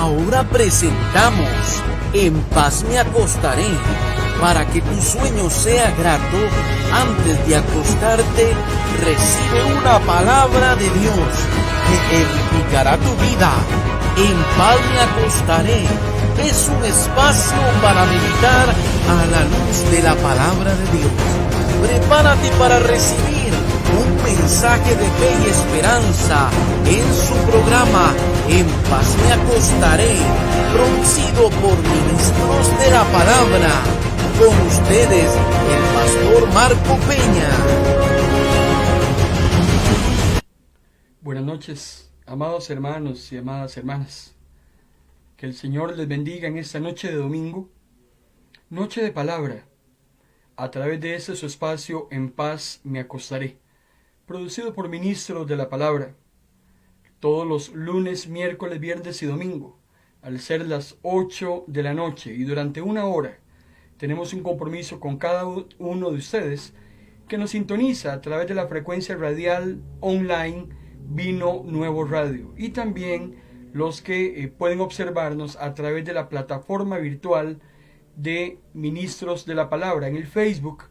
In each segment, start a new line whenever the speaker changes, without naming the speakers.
Ahora presentamos En paz me acostaré. Para que tu sueño sea grato, antes de acostarte, recibe una palabra de Dios que edificará tu vida. En paz me acostaré es un espacio para meditar a la luz de la palabra de Dios. Prepárate para recibir un mensaje de fe y esperanza en su programa En paz me acostaré, producido por ministros de la palabra. Con ustedes, el pastor Marco Peña.
Buenas noches, amados hermanos y amadas hermanas. Que el Señor les bendiga en esta noche de domingo, noche de palabra, a través de este su espacio En paz me acostaré, producido por ministros de la palabra, todos los lunes, miércoles, viernes y domingo, al ser las 8 de la noche, y durante una hora tenemos un compromiso con cada uno de ustedes que nos sintoniza a través de la frecuencia radial online Vino Nuevo Radio, y también los que pueden observarnos a través de la plataforma virtual de Ministros de la Palabra en el Facebook,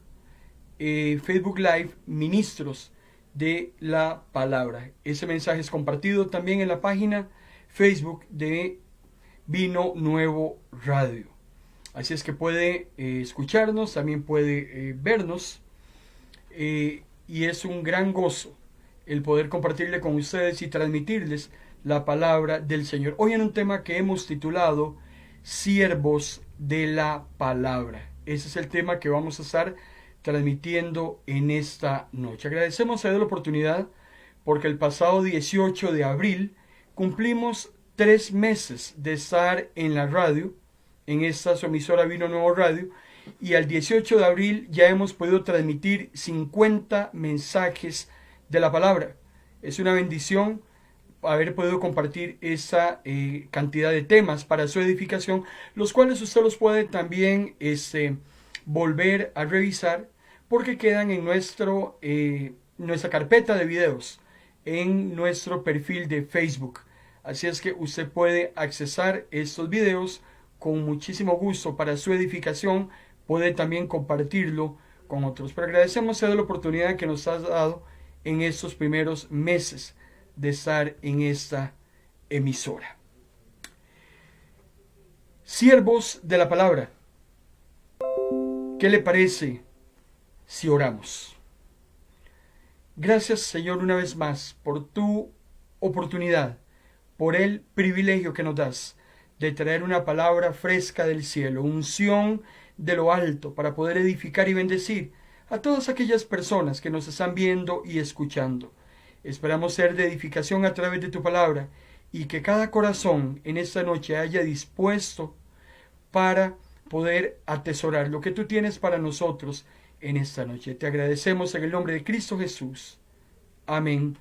Facebook Live Ministros de la Palabra. Ese mensaje es compartido también en la página Facebook de Vino Nuevo Radio. Así es que puede escucharnos, también puede vernos, y es un gran gozo el poder compartirle con ustedes y transmitirles la palabra del Señor. Hoy en un tema que hemos titulado Siervos de la Palabra. Ese es el tema que vamos a estar transmitiendo en esta noche. Agradecemos a Dios la oportunidad porque el pasado 18 de abril cumplimos 3 meses de estar en la radio, en esta su emisora Vino Nuevo Radio, y al 18 de abril ya hemos podido transmitir 50 mensajes de la palabra. Es una bendición haber podido compartir esa cantidad de temas para su edificación, los cuales usted los puede también volver a revisar, porque quedan en nuestra carpeta de videos en nuestro perfil de Facebook. Así es que usted puede accesar estos videos con muchísimo gusto para su edificación. Puede también compartirlo con otros. Pero agradecemos a Dios la oportunidad que nos ha dado en estos primeros meses de estar en esta emisora. Siervos de la palabra, ¿qué le parece si oramos? Gracias, Señor, una vez más por tu oportunidad, por el privilegio que nos das de traer una palabra fresca del cielo, unción de lo alto para poder edificar y bendecir a todas aquellas personas que nos están viendo y escuchando. Esperamos ser de edificación a través de tu palabra y que cada corazón en esta noche haya dispuesto para poder atesorar lo que tú tienes para nosotros en esta noche. Te agradecemos en el nombre de Cristo Jesús. Amén.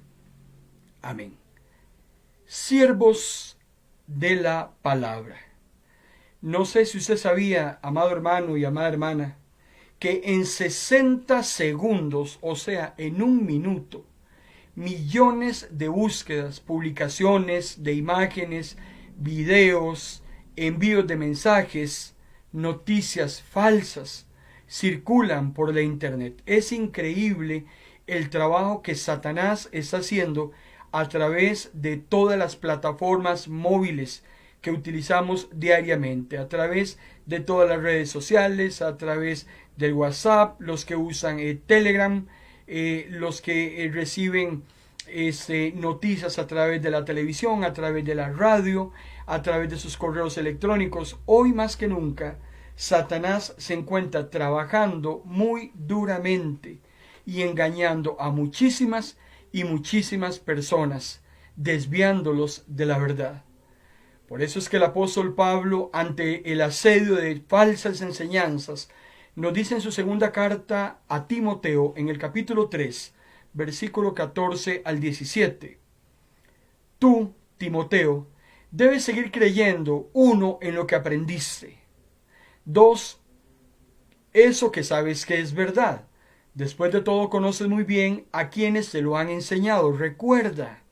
Amén. Siervos de la palabra. No sé si usted sabía, amado hermano y amada hermana, que en 60 segundos, o sea, en un minuto, millones de búsquedas, publicaciones de imágenes, videos, envíos de mensajes, noticias falsas circulan por la internet. Es increíble el trabajo que Satanás está haciendo a través de todas las plataformas móviles que utilizamos diariamente, a través de todas las redes sociales, a través del WhatsApp, los que usan Telegram, los que reciben noticias a través de la televisión, a través de la radio, a través de sus correos electrónicos. Hoy más que nunca, Satanás se encuentra trabajando muy duramente y engañando a muchísimas y muchísimas personas, desviándolos de la verdad. Por eso es que el apóstol Pablo, ante el asedio de falsas enseñanzas, nos dice en su segunda carta a Timoteo, en el capítulo 3, versículo 14 al 17. Tú, Timoteo, debes seguir creyendo, 1, en lo que aprendiste. 2, eso que sabes que es verdad. Después de todo, conoces muy bien a quienes te lo han enseñado. Recuerda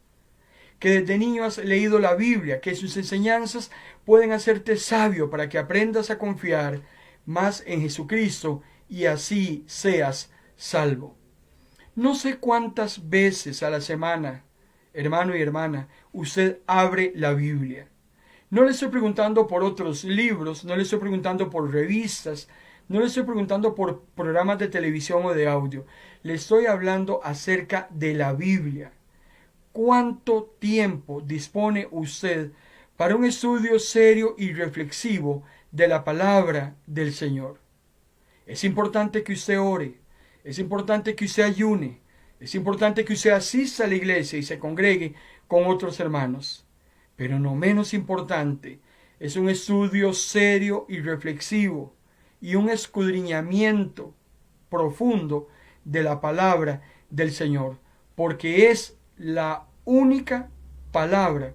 que desde niño has leído la Biblia, que sus enseñanzas pueden hacerte sabio para que aprendas a confiar más en Jesucristo y así seas salvo. No sé cuántas veces a la semana, hermano y hermana, usted abre la Biblia. No le estoy preguntando por otros libros, no le estoy preguntando por revistas, no le estoy preguntando por programas de televisión o de audio. Le estoy hablando acerca de la Biblia. ¿Cuánto tiempo dispone usted para un estudio serio y reflexivo de la palabra del Señor? Es importante que usted ore, es importante que usted ayune, es importante que usted asista a la iglesia y se congregue con otros hermanos. Pero no menos importante es un estudio serio y reflexivo y un escudriñamiento profundo de la palabra del Señor, porque es la única palabra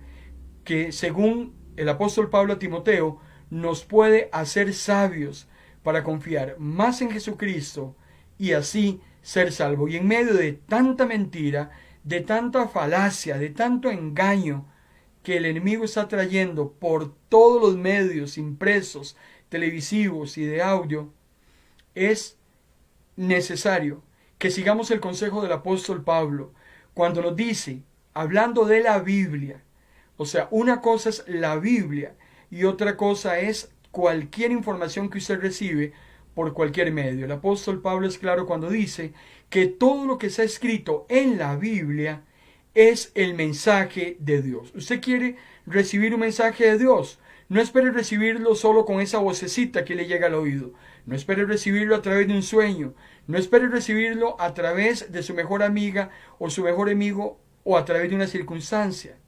que, según el apóstol Pablo a Timoteo, nos puede hacer sabios para confiar más en Jesucristo y así ser salvo. Y en medio de tanta mentira, de tanta falacia, de tanto engaño que el enemigo está trayendo por todos los medios impresos, televisivos y de audio, es necesario que sigamos el consejo del apóstol Pablo cuando nos dice, hablando de la Biblia, o sea, una cosa es la Biblia y otra cosa es cualquier información que usted recibe por cualquier medio. El apóstol Pablo es claro cuando dice que todo lo que está escrito en la Biblia es el mensaje de Dios. ¿Usted quiere recibir un mensaje de Dios? No espere recibirlo solo con esa vocecita que le llega al oído. No espere recibirlo a través de un sueño. No espere recibirlo a través de su mejor amiga o su mejor amigo o a través de una circunstancia.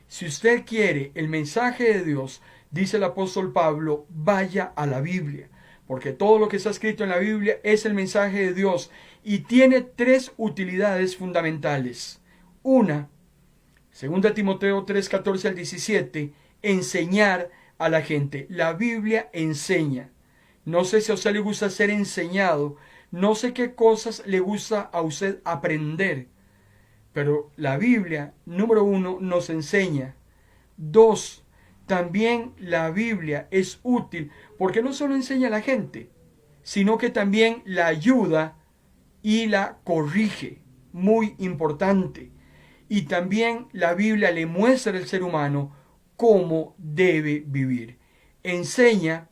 Si usted quiere el mensaje de Dios, dice el apóstol Pablo, vaya a la Biblia. Porque todo lo que está escrito en la Biblia es el mensaje de Dios y tiene tres utilidades fundamentales. Una, 2 Timoteo 3:14 al 17, enseñar a la gente. La Biblia enseña. No sé si a usted le gusta ser enseñado, no sé qué cosas le gusta a usted aprender, pero la Biblia, número 1, nos enseña. 2, también la Biblia es útil porque no solo enseña a la gente, sino que también la ayuda y la corrige. Muy importante. Y también la Biblia le muestra al ser humano cómo debe vivir. Enseña,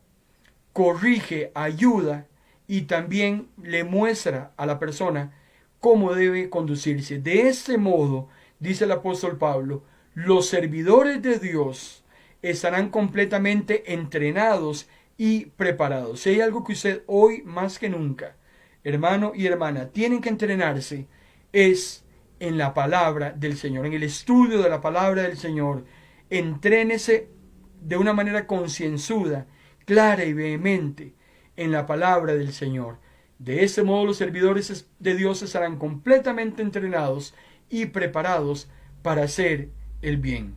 corrige, ayuda y también le muestra a la persona cómo debe conducirse. De este modo, dice el apóstol Pablo, los servidores de Dios estarán completamente entrenados y preparados. Si hay algo que usted hoy más que nunca, hermano y hermana, tienen que entrenarse, es en la palabra del Señor, en el estudio de la palabra del Señor. Entrénese de una manera concienzuda, clara y vehemente en la palabra del Señor. De ese modo los servidores de Dios estarán completamente entrenados y preparados para hacer el bien.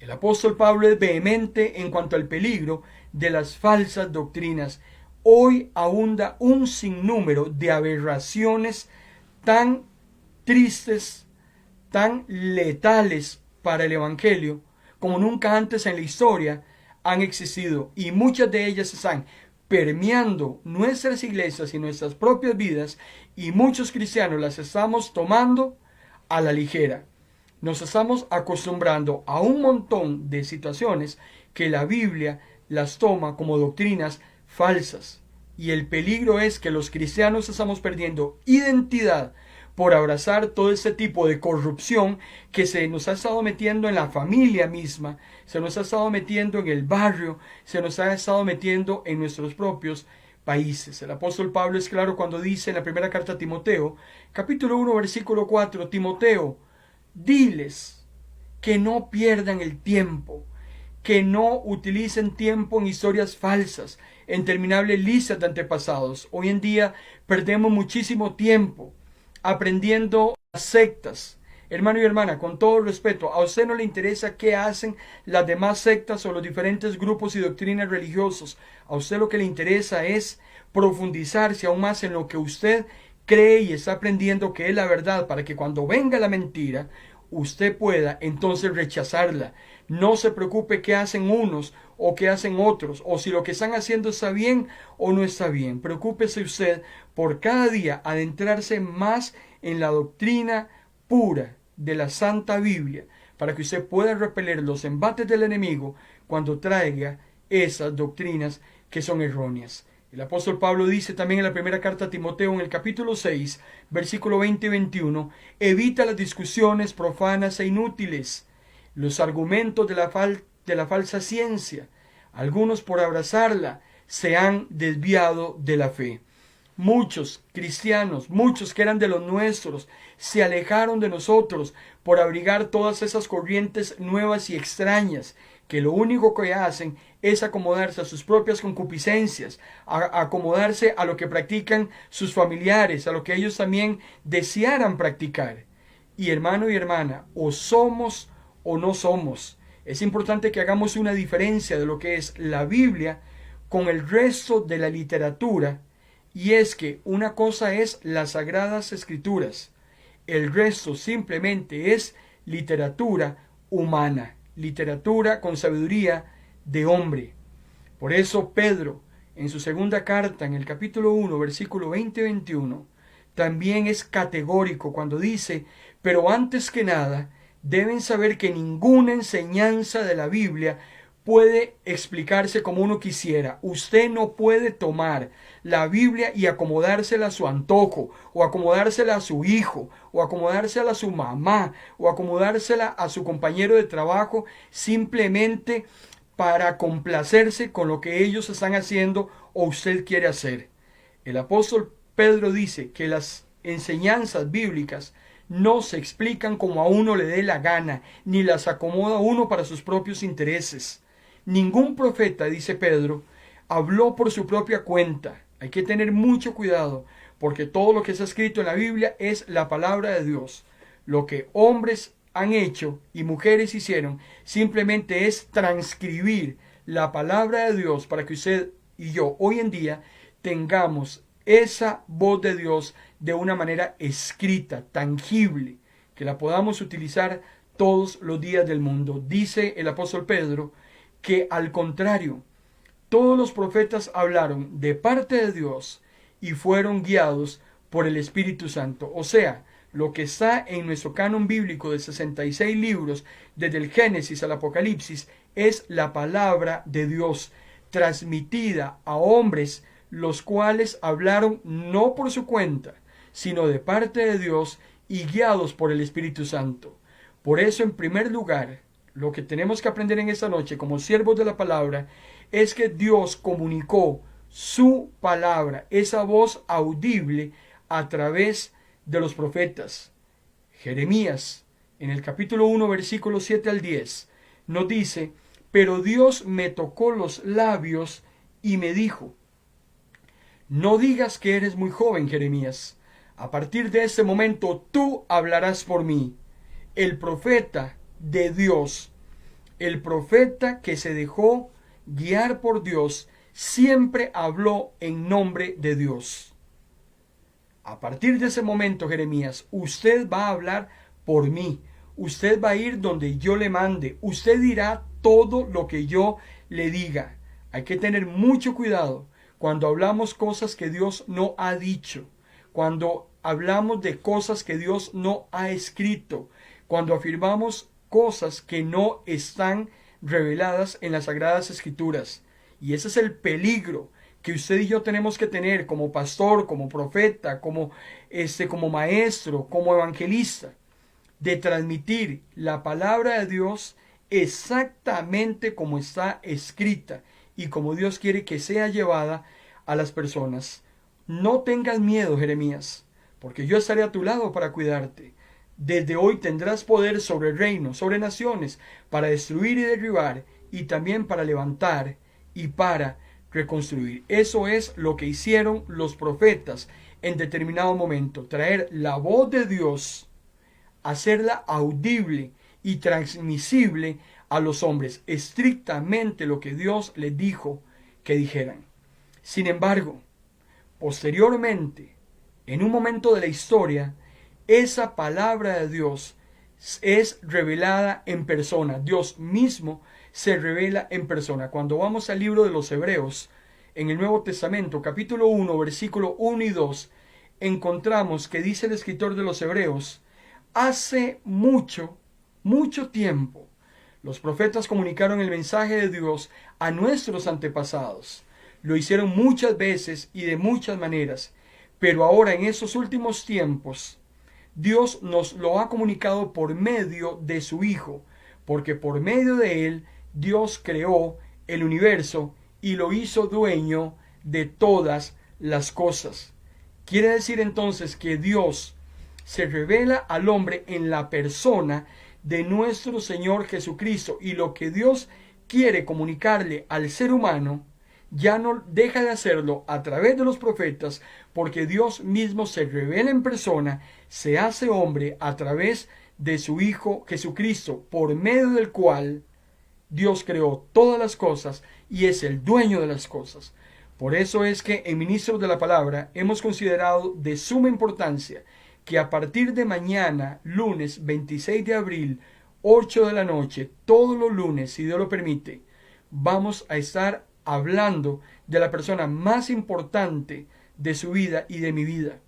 El apóstol Pablo es vehemente en cuanto al peligro de las falsas doctrinas. Hoy abunda un sinnúmero de aberraciones tan tristes, tan letales para el Evangelio, como nunca antes en la historia han existido, y muchas de ellas están permeando nuestras iglesias y nuestras propias vidas, y muchos cristianos las estamos tomando a la ligera. Nos estamos acostumbrando a un montón de situaciones que la Biblia las toma como doctrinas falsas, y el peligro es que los cristianos estamos perdiendo identidad por abrazar todo este tipo de corrupción que se nos ha estado metiendo en la familia misma, se nos ha estado metiendo en el barrio, se nos ha estado metiendo en nuestros propios países. El apóstol Pablo es claro cuando dice en la primera carta a Timoteo, capítulo 1, versículo 4, Timoteo, diles que no pierdan el tiempo, que no utilicen tiempo en historias falsas, en interminables listas de antepasados. Hoy en día perdemos muchísimo tiempo aprendiendo sectas. Hermano y hermana, con todo respeto, a usted no le interesa qué hacen las demás sectas o los diferentes grupos y doctrinas religiosos. A usted lo que le interesa es profundizarse aún más en lo que usted cree y está aprendiendo que es la verdad, para que cuando venga la mentira, usted pueda entonces rechazarla. No se preocupe qué hacen unos o qué hacen otros, o si lo que están haciendo está bien o no está bien. Preocúpese usted por cada día adentrarse más en la doctrina pura de la Santa Biblia, para que usted pueda repeler los embates del enemigo cuando traiga esas doctrinas que son erróneas. El apóstol Pablo dice también en la primera carta a Timoteo, en el capítulo 6, versículo 20 y 21, evita las discusiones profanas e inútiles, los argumentos de la falsa ciencia. Algunos, por abrazarla, se han desviado de la fe. Muchos cristianos, muchos que eran de los nuestros, se alejaron de nosotros por abrigar todas esas corrientes nuevas y extrañas, que lo único que hacen es acomodarse a sus propias concupiscencias, a acomodarse a lo que practican sus familiares, a lo que ellos también desearan practicar. Y hermano y hermana, o somos o no somos. Es importante que hagamos una diferencia de lo que es la Biblia con el resto de la literatura, y es que una cosa es las Sagradas Escrituras, el resto simplemente es literatura humana, literatura con sabiduría de hombre. Por eso Pedro, en su segunda carta, en el capítulo 1, versículo 20 y 21, también es categórico cuando dice: pero antes que nada, deben saber que ninguna enseñanza de la Biblia puede explicarse como uno quisiera. Usted no puede tomar la Biblia y acomodársela a su antojo, o acomodársela a su hijo, o acomodársela a su mamá, o acomodársela a su compañero de trabajo, simplemente para complacerse con lo que ellos están haciendo o usted quiere hacer. El apóstol Pedro dice que las enseñanzas bíblicas no se explican como a uno le dé la gana, ni las acomoda uno para sus propios intereses. Ningún profeta, dice Pedro, habló por su propia cuenta. Hay que tener mucho cuidado, porque todo lo que está escrito en la Biblia es la palabra de Dios. Lo que hombres han hecho y mujeres hicieron simplemente es transcribir la palabra de Dios para que usted y yo hoy en día tengamos esa voz de Dios de una manera escrita, tangible, que la podamos utilizar todos los días del mundo. Dice el apóstol Pedro que al contrario, todos los profetas hablaron de parte de Dios y fueron guiados por el Espíritu Santo. O sea, lo que está en nuestro canon bíblico de 66 libros, desde el Génesis al Apocalipsis, es la palabra de Dios, transmitida a hombres, los cuales hablaron no por su cuenta, sino de parte de Dios y guiados por el Espíritu Santo. Por eso, en primer lugar, lo que tenemos que aprender en esta noche como siervos de la palabra es que Dios comunicó su palabra, esa voz audible, a través de los profetas. Jeremías, en el capítulo 1, versículos 7 al 10, nos dice: pero Dios me tocó los labios y me dijo: no digas que eres muy joven, Jeremías. A partir de este momento tú hablarás por mí. El profeta de Dios, el profeta que se dejó guiar por Dios, siempre habló en nombre de Dios. A partir de ese momento, Jeremías, usted va a hablar por mí. Usted va a ir donde yo le mande. Usted dirá todo lo que yo le diga. Hay que tener mucho cuidado cuando hablamos cosas que Dios no ha dicho, cuando hablamos de cosas que Dios no ha escrito, cuando afirmamos cosas que no están reveladas en las Sagradas Escrituras. Y ese es el peligro que usted y yo tenemos que tener como pastor, como profeta, como maestro, como evangelista, de transmitir la palabra de Dios exactamente como está escrita y como Dios quiere que sea llevada a las personas. No tengas miedo, Jeremías, porque yo estaré a tu lado para cuidarte. Desde hoy tendrás poder sobre reinos, sobre naciones, para destruir y derribar, y también para levantar y para reconstruir. Eso es lo que hicieron los profetas en determinado momento: traer la voz de Dios, hacerla audible y transmisible a los hombres, estrictamente lo que Dios les dijo que dijeran. Sin embargo, posteriormente, en un momento de la historia, esa palabra de Dios es revelada en persona. Dios mismo se revela en persona. Cuando vamos al libro de los Hebreos, en el Nuevo Testamento, capítulo 1, versículo 1 y 2, encontramos que dice el escritor de los Hebreos: hace mucho, mucho tiempo, los profetas comunicaron el mensaje de Dios a nuestros antepasados. Lo hicieron muchas veces y de muchas maneras, pero ahora en estos últimos tiempos, Dios nos lo ha comunicado por medio de su Hijo, porque por medio de Él, Dios creó el universo y lo hizo dueño de todas las cosas. Quiere decir entonces que Dios se revela al hombre en la persona de nuestro Señor Jesucristo, y lo que Dios quiere comunicarle al ser humano ya no deja de hacerlo a través de los profetas, porque Dios mismo se revela en persona, se hace hombre a través de su Hijo Jesucristo, por medio del cual Dios creó todas las cosas y es el dueño de las cosas. Por eso es que en Ministros de la Palabra hemos considerado de suma importancia que a partir de mañana, lunes 26 de abril, 8 de la noche, todos los lunes, si Dios lo permite, vamos a estar hablando de la persona más importante de su vida y de mi vida.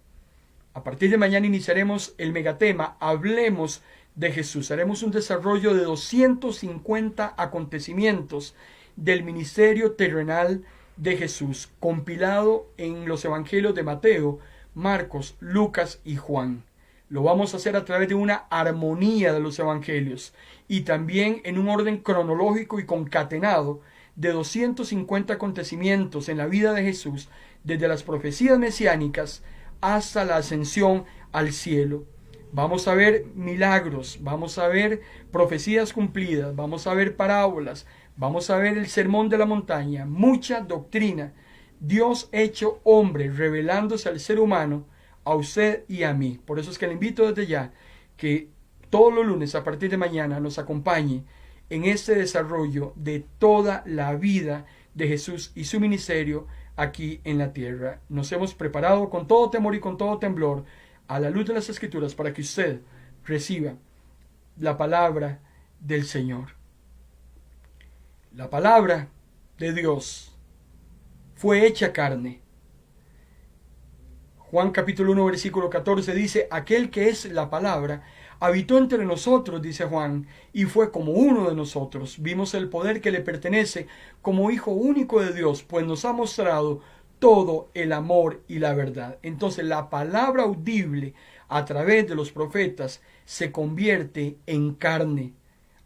A partir de mañana iniciaremos el megatema Hablemos de Jesús. Haremos un desarrollo de 250 acontecimientos del ministerio terrenal de Jesús, compilado en los evangelios de Mateo, Marcos, Lucas y Juan. Lo vamos a hacer a través de una armonía de los evangelios y también en un orden cronológico y concatenado de 250 acontecimientos en la vida de Jesús, desde las profecías mesiánicas hasta la ascensión al cielo. Vamos a ver milagros, vamos a ver profecías cumplidas, vamos a ver parábolas, vamos a ver el sermón de la montaña, mucha doctrina. Dios hecho hombre, revelándose al ser humano, a usted y a mí. Por eso es que le invito desde ya que todos los lunes a partir de mañana nos acompañe en este desarrollo de toda la vida de Jesús y su ministerio aquí en la tierra. Nos hemos preparado con todo temor y con todo temblor a la luz de las Escrituras para que usted reciba la palabra del Señor. La palabra de Dios fue hecha carne. Juan capítulo 1 versículo 14 dice: aquel que es la palabra habitó entre nosotros, dice Juan, y fue como uno de nosotros. Vimos el poder que le pertenece como Hijo único de Dios, pues nos ha mostrado todo el amor y la verdad. Entonces la palabra audible a través de los profetas se convierte en carne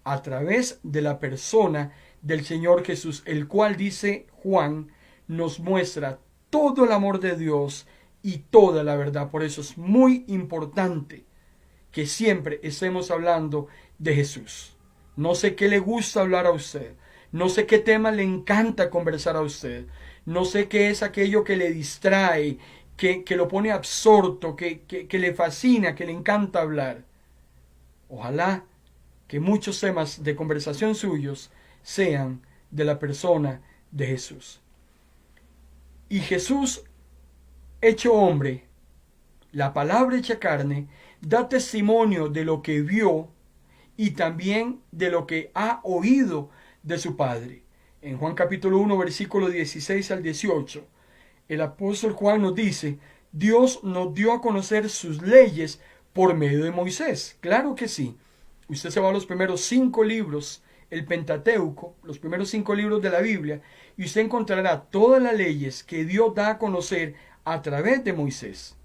a través de la persona del Señor Jesús, el cual, dice Juan, nos muestra todo el amor de Dios y toda la verdad. Por eso es muy importante que siempre estemos hablando de Jesús. No sé qué le gusta hablar a usted, no sé qué tema le encanta conversar a usted, no sé qué es aquello que le distrae, que lo pone absorto, que le fascina, que le encanta hablar. Ojalá que muchos temas de conversación suyos sean de la persona de Jesús. Y Jesús, hecho hombre, la palabra hecha carne, da testimonio de lo que vio y también de lo que ha oído de su Padre. En Juan capítulo 1, versículo 16 al 18, el apóstol Juan nos dice: Dios nos dio a conocer sus leyes por medio de Moisés. Claro que sí. Usted se va a los primeros 5 libros, el Pentateuco, los primeros 5 libros de la Biblia, y usted encontrará todas las leyes que Dios da a conocer a través de Moisés.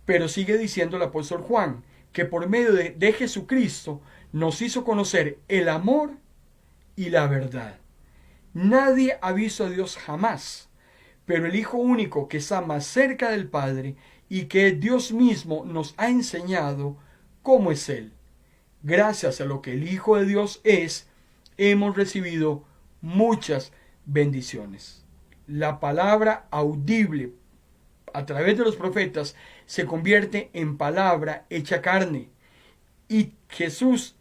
Pero sigue diciendo el apóstol Juan que por medio de Jesucristo nos hizo conocer el amor y la verdad. Nadie ha visto a Dios jamás, pero el Hijo único que está más cerca del Padre y que Dios mismo nos ha enseñado cómo es Él. Gracias a lo que el Hijo de Dios es, hemos recibido muchas bendiciones. La palabra audible a través de los profetas se convierte en palabra hecha carne. Y Jesús,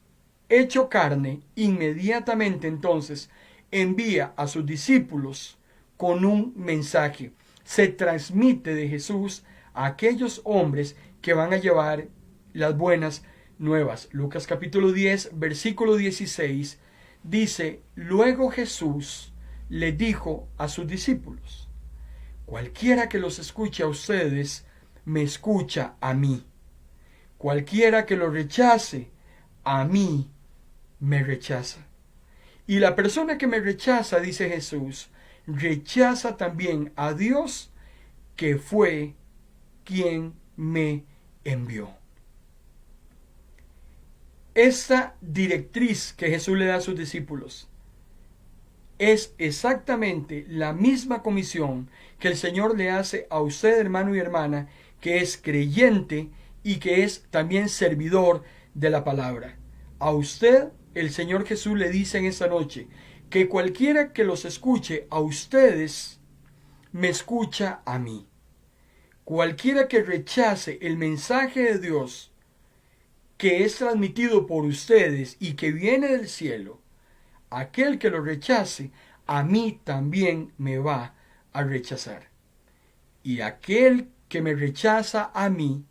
hecho carne, inmediatamente entonces envía a sus discípulos con un mensaje. Se transmite de Jesús a aquellos hombres que van a llevar las buenas nuevas. Lucas capítulo 10, versículo 16, dice: luego Jesús le dijo a sus discípulos: cualquiera que los escuche a ustedes, me escucha a mí. Cualquiera que los rechace, a mí me rechaza. Y la persona que me rechaza, dice Jesús, rechaza también a Dios, que fue quien me envió. Esta directriz que Jesús le da a sus discípulos es exactamente la misma comisión que el Señor le hace a usted, hermano y hermana, que es creyente y que es también servidor de la palabra. A usted, el Señor Jesús le dice en esta noche que cualquiera que los escuche a ustedes, me escucha a mí. Cualquiera que rechace el mensaje de Dios que es transmitido por ustedes y que viene del cielo, aquel que lo rechace, a mí también me va a rechazar. Y aquel que me rechaza a mí,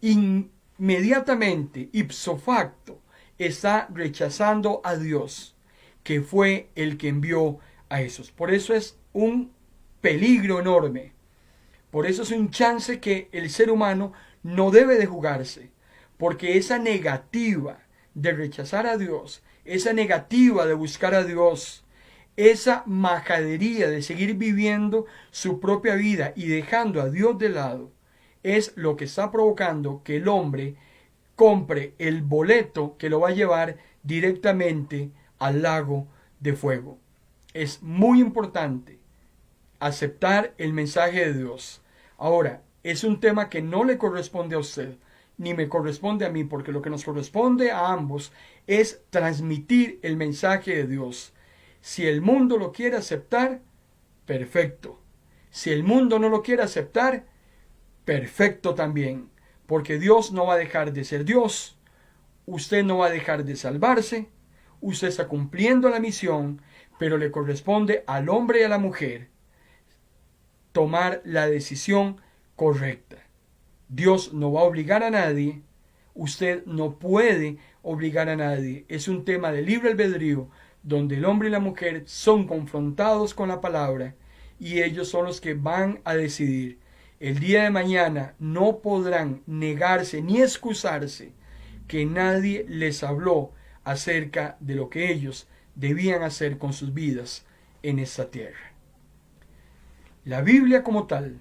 inmediatamente, ipso facto, está rechazando a Dios, que fue el que envió a esos. Por eso es un peligro enorme. Por eso es un chance que el ser humano no debe de jugarse. Porque esa negativa de rechazar a Dios, esa negativa de buscar a Dios, esa majadería de seguir viviendo su propia vida y dejando a Dios de lado, es lo que está provocando que el hombre compre el boleto que lo va a llevar directamente al lago de fuego. Es muy importante aceptar el mensaje de Dios. Ahora, es un tema que no le corresponde a usted, ni me corresponde a mí, porque lo que nos corresponde a ambos es transmitir el mensaje de Dios. Si el mundo lo quiere aceptar, perfecto. Si el mundo no lo quiere aceptar, perfecto también, porque Dios no va a dejar de ser Dios, usted no va a dejar de salvarse, usted está cumpliendo la misión, pero le corresponde al hombre y a la mujer tomar la decisión correcta. Dios no va a obligar a nadie, usted no puede obligar a nadie. Es un tema de libre albedrío, donde el hombre y la mujer son confrontados con la palabra y ellos son los que van a decidir. El día de mañana no podrán negarse ni excusarse que nadie les habló acerca de lo que ellos debían hacer con sus vidas en esta tierra. La Biblia como tal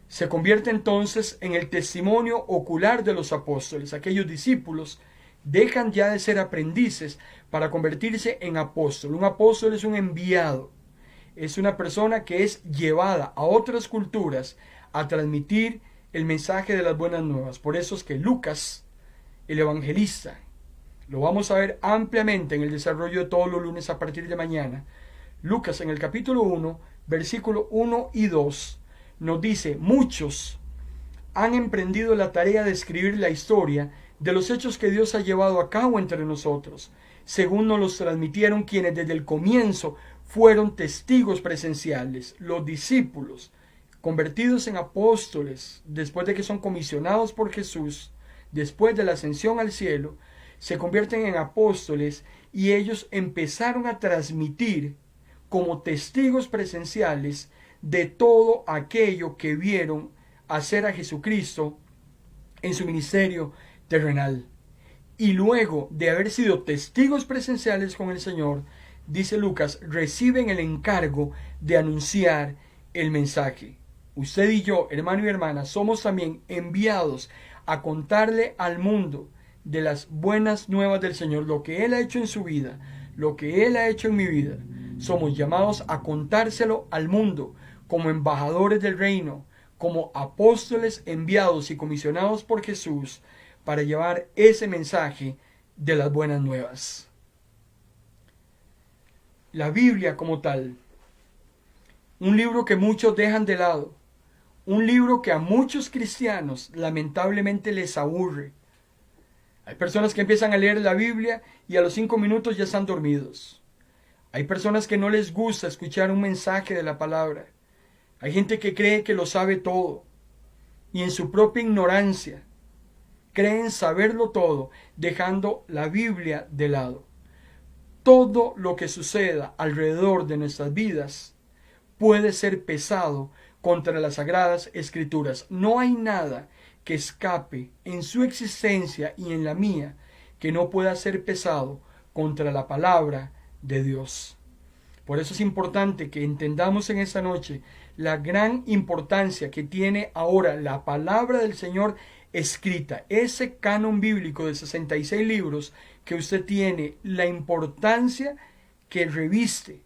se convierte entonces en el testimonio ocular de los apóstoles. Aquellos discípulos dejan ya de ser aprendices para convertirse en apóstol. Un apóstol es un enviado, es una persona que es llevada a otras culturas a transmitir el mensaje de las buenas nuevas. Por eso es que Lucas, el evangelista, lo vamos a ver ampliamente en el desarrollo de todos los lunes a partir de mañana. Lucas en el capítulo 1, versículo 1 y 2, nos dice: muchos han emprendido la tarea de escribir la historia de los hechos que Dios ha llevado a cabo entre nosotros, según nos los transmitieron quienes desde el comienzo fueron testigos presenciales. Los discípulos, convertidos en apóstoles, después de que son comisionados por Jesús, después de la ascensión al cielo, se convierten en apóstoles y ellos empezaron a transmitir como testigos presenciales de todo aquello que vieron hacer a Jesucristo en su ministerio terrenal. Y luego de haber sido testigos presenciales con el Señor, dice Lucas, reciben el encargo de anunciar el mensaje. Usted y yo, hermano y hermana, somos también enviados a contarle al mundo de las buenas nuevas del Señor, lo que Él ha hecho en su vida, lo que Él ha hecho en mi vida. Somos llamados a contárselo al mundo como embajadores del reino, como apóstoles enviados y comisionados por Jesús para llevar ese mensaje de las buenas nuevas. La Biblia como tal, un libro que muchos dejan de lado, un libro que a muchos cristianos lamentablemente les aburre. Hay personas que empiezan a leer la Biblia y a los 5 minutos ya están dormidos. Hay personas que no les gusta escuchar un mensaje de la palabra. Hay gente que cree que lo sabe todo y en su propia ignorancia creen saberlo todo, dejando la Biblia de lado. Todo lo que suceda alrededor de nuestras vidas puede ser pesado contra las Sagradas Escrituras. No hay nada que escape en su existencia y en la mía que no pueda ser pesado contra la palabra de Dios. Por eso es importante que entendamos en esta noche la gran importancia que tiene ahora la palabra del Señor escrita, ese canon bíblico de 66 libros que usted tiene, la importancia que reviste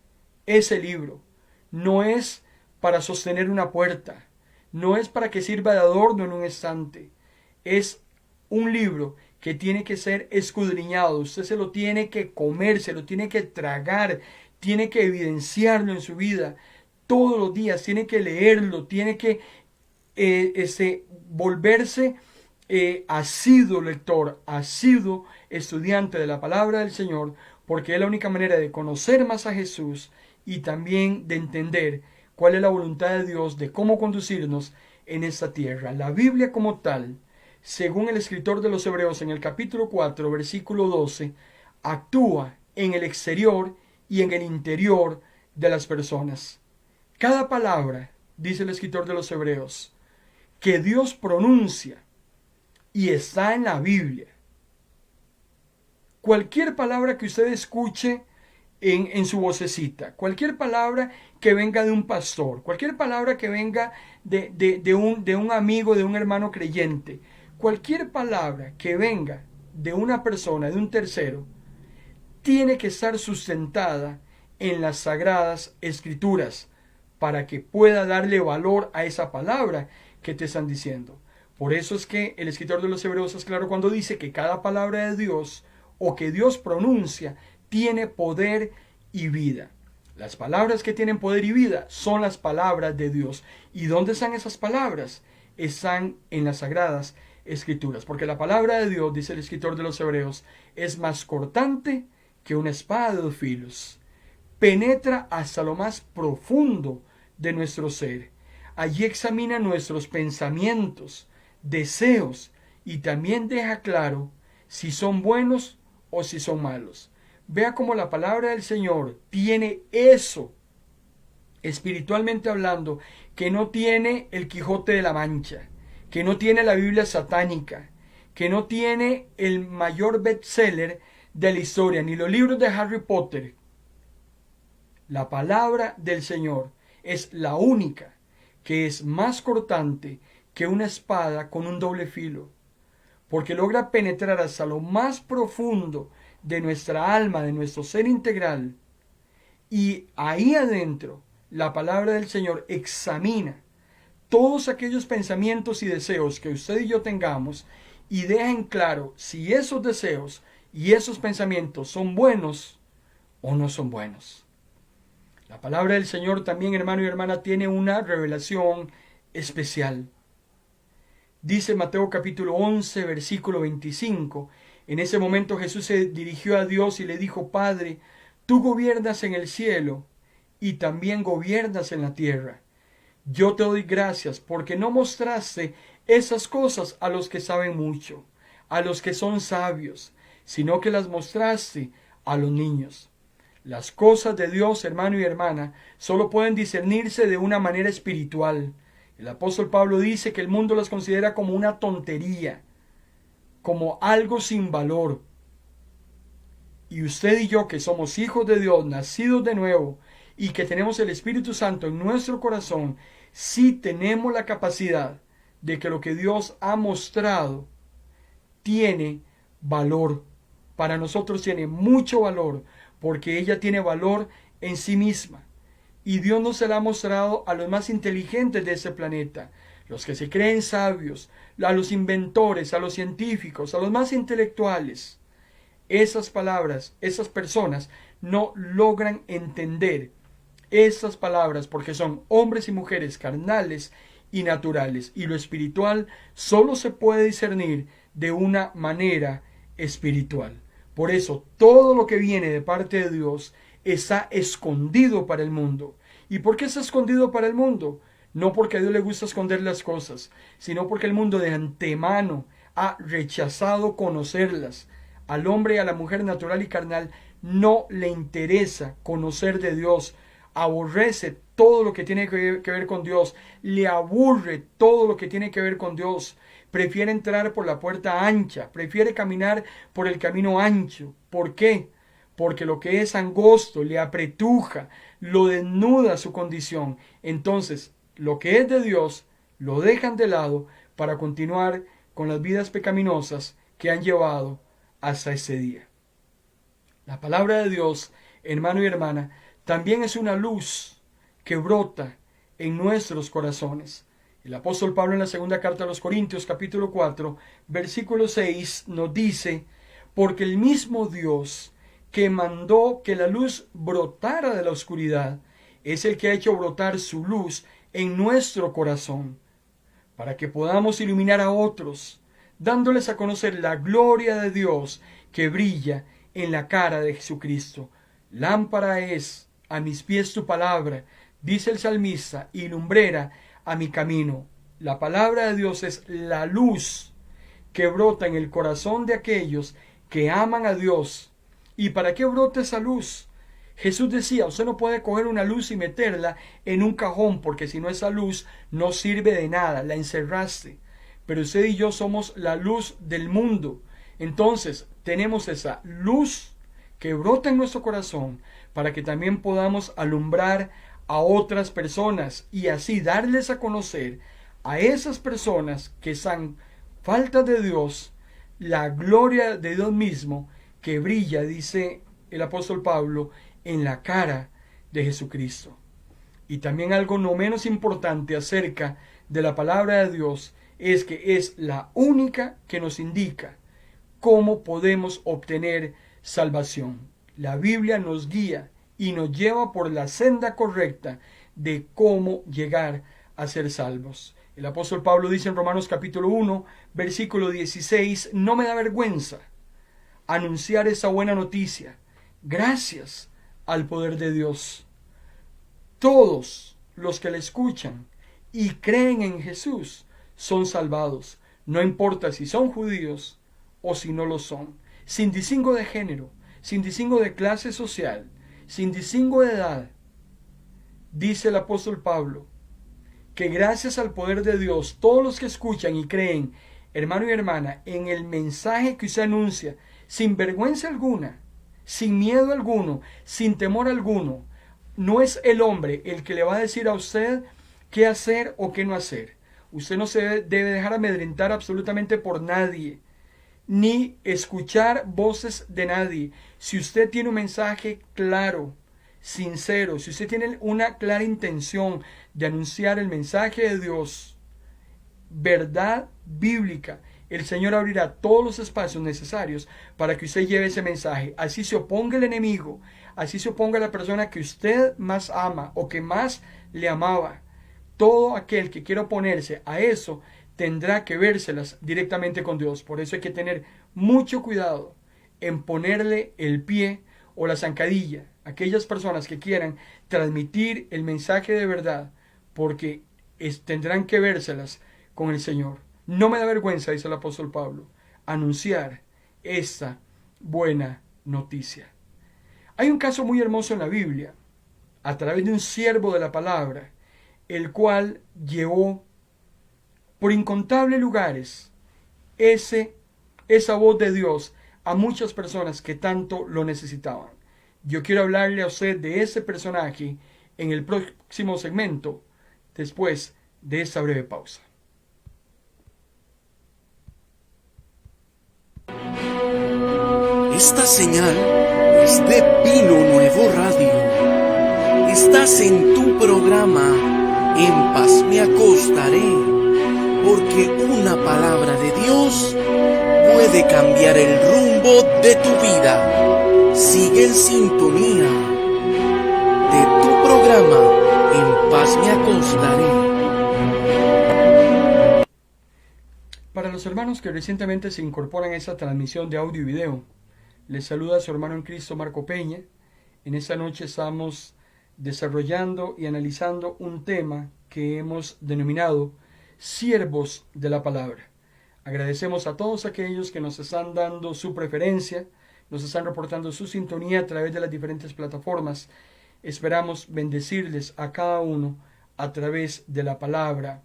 ese libro. No es para sostener una puerta, no es para que sirva de adorno en un estante, es un libro que tiene que ser escudriñado, usted se lo tiene que comer, se lo tiene que tragar, tiene que evidenciarlo en su vida, todos los días tiene que leerlo, tiene que volverse asiduo lector, asiduo estudiante de la palabra del Señor, porque es la única manera de conocer más a Jesús y también de entender cuál es la voluntad de Dios de cómo conducirnos en esta tierra. La Biblia como tal, según el escritor de los Hebreos en el capítulo 4, versículo 12, actúa en el exterior y en el interior de las personas. Cada palabra, dice el escritor de los Hebreos, que Dios pronuncia y está en la Biblia. Cualquier palabra que usted escuche en su vocecita, cualquier palabra que venga de un pastor, cualquier palabra que venga de un amigo, de un hermano creyente, cualquier palabra que venga de una persona, de un tercero, tiene que estar sustentada en las Sagradas Escrituras para que pueda darle valor a esa palabra que te están diciendo. Por eso es que el escritor de los Hebreos es claro cuando dice que cada palabra de Dios o que Dios pronuncia tiene poder y vida. Las palabras que tienen poder y vida son las palabras de Dios. ¿Y dónde están esas palabras? Están en las Sagradas Escrituras. Porque la palabra de Dios, dice el escritor de los Hebreos, es más cortante que una espada de dos filos. Penetra hasta lo más profundo de nuestro ser. Allí examina nuestros pensamientos, deseos y también deja claro si son buenos o si son malos. Vea cómo la palabra del Señor tiene eso, espiritualmente hablando, que no tiene el Quijote de la Mancha, que no tiene la Biblia satánica, que no tiene el mayor bestseller de la historia, ni los libros de Harry Potter. La palabra del Señor es la única que es más cortante que una espada con un doble filo, porque logra penetrar hasta lo más profundo de nuestra alma, de nuestro ser integral, y ahí adentro la palabra del Señor examina todos aquellos pensamientos y deseos que usted y yo tengamos y deja en claro si esos deseos y esos pensamientos son buenos o no son buenos. La palabra del Señor también, hermano y hermana, tiene una revelación especial. Dice Mateo capítulo 11, versículo 25, en ese momento Jesús se dirigió a Dios y le dijo: Padre, tú gobiernas en el cielo y también gobiernas en la tierra. Yo te doy gracias porque no mostraste esas cosas a los que saben mucho, a los que son sabios, sino que las mostraste a los niños. Las cosas de Dios, hermano y hermana, solo pueden discernirse de una manera espiritual. El apóstol Pablo dice que el mundo las considera como una tontería, como algo sin valor. Y usted y yo, que somos hijos de Dios, nacidos de nuevo, y que tenemos el Espíritu Santo en nuestro corazón, sí tenemos la capacidad de que lo que Dios ha mostrado tiene valor. Para nosotros tiene mucho valor, porque ella tiene valor en sí misma. Y Dios no se la ha mostrado a los más inteligentes de ese planeta, los que se creen sabios, a los inventores, a los científicos, a los más intelectuales. Esas palabras, esas personas no logran entender esas palabras porque son hombres y mujeres carnales y naturales. Y lo espiritual solo se puede discernir de una manera espiritual. Por eso todo lo que viene de parte de Dios está escondido para el mundo. ¿Y por qué está escondido para el mundo? No porque a Dios le gusta esconder las cosas, sino porque el mundo de antemano ha rechazado conocerlas. Al hombre y a la mujer natural y carnal no le interesa conocer de Dios. Aborrece todo lo que tiene que ver con Dios. Le aburre todo lo que tiene que ver con Dios. Prefiere entrar por la puerta ancha. Prefiere caminar por el camino ancho. ¿Por qué? Porque lo que es angosto le apretuja, lo desnuda su condición. Entonces, lo que es de Dios lo dejan de lado para continuar con las vidas pecaminosas que han llevado hasta ese día. La palabra de Dios, hermano y hermana, también es una luz que brota en nuestros corazones. El apóstol Pablo en la segunda carta a los Corintios, capítulo 4, versículo 6, nos dice: porque el mismo Dios que mandó que la luz brotara de la oscuridad es el que ha hecho brotar su luz en nuestro corazón, para que podamos iluminar a otros, dándoles a conocer la gloria de Dios que brilla en la cara de Jesucristo. Lámpara es a mis pies tu palabra, dice el salmista, y lumbrera a mi camino. La palabra de Dios es la luz que brota en el corazón de aquellos que aman a Dios. ¿Y para qué brota esa luz? Jesús decía, usted no puede coger una luz y meterla en un cajón, porque si no, esa luz no sirve de nada, la encerraste. Pero usted y yo somos la luz del mundo. Entonces tenemos esa luz que brota en nuestro corazón para que también podamos alumbrar a otras personas y así darles a conocer a esas personas que están falta de Dios la gloria de Dios mismo que brilla, dice el apóstol Pablo, en la cara de Jesucristo. Y también algo no menos importante acerca de la palabra de Dios es que es la única que nos indica cómo podemos obtener salvación. La Biblia nos guía y nos lleva por la senda correcta de cómo llegar a ser salvos. El apóstol Pablo dice en Romanos capítulo 1, versículo 16, no me da vergüenza anunciar esa buena noticia, gracias al poder de Dios. Todos los que le escuchan y creen en Jesús son salvados, no importa si son judíos o si no lo son, sin distingo de género, sin distingo de clase social, sin distingo de edad. Dice el apóstol Pablo que gracias al poder de Dios, todos los que escuchan y creen, hermano y hermana, en el mensaje que usted anuncia, sin vergüenza alguna, sin miedo alguno, sin temor alguno, no es el hombre el que le va a decir a usted qué hacer o qué no hacer. Usted no se debe dejar amedrentar absolutamente por nadie, ni escuchar voces de nadie. Si usted tiene un mensaje claro, sincero, si usted tiene una clara intención de anunciar el mensaje de Dios, verdad bíblica, el Señor abrirá todos los espacios necesarios para que usted lleve ese mensaje. Así se oponga el enemigo, así se oponga la persona que usted más ama o que más le amaba. Todo aquel que quiera oponerse a eso tendrá que vérselas directamente con Dios. Por eso hay que tener mucho cuidado en ponerle el pie o la zancadilla a aquellas personas que quieran transmitir el mensaje de verdad, porque tendrán que vérselas con el Señor. No me da vergüenza, dice el apóstol Pablo, anunciar esta buena noticia. Hay un caso muy hermoso en la Biblia, a través de un siervo de la palabra, el cual llevó por incontables lugares esa voz de Dios a muchas personas que tanto lo necesitaban. Yo quiero hablarle a usted de ese personaje en el próximo segmento, después de esta breve pausa.
Esta señal es de Pilo Nuevo Radio. Estás en tu programa En Paz Me Acostaré, porque una palabra de Dios puede cambiar el rumbo de tu vida. Sigue en sintonía de tu programa En Paz Me Acostaré.
Para los hermanos que recientemente se incorporan a esta transmisión de audio y video, les saluda su hermano en Cristo Marco Peña. En esta noche estamos desarrollando y analizando un tema que hemos denominado siervos de la palabra. Agradecemos a todos aquellos que nos están dando su preferencia, nos están reportando su sintonía a través de las diferentes plataformas. Esperamos bendecirles a cada uno a través de la palabra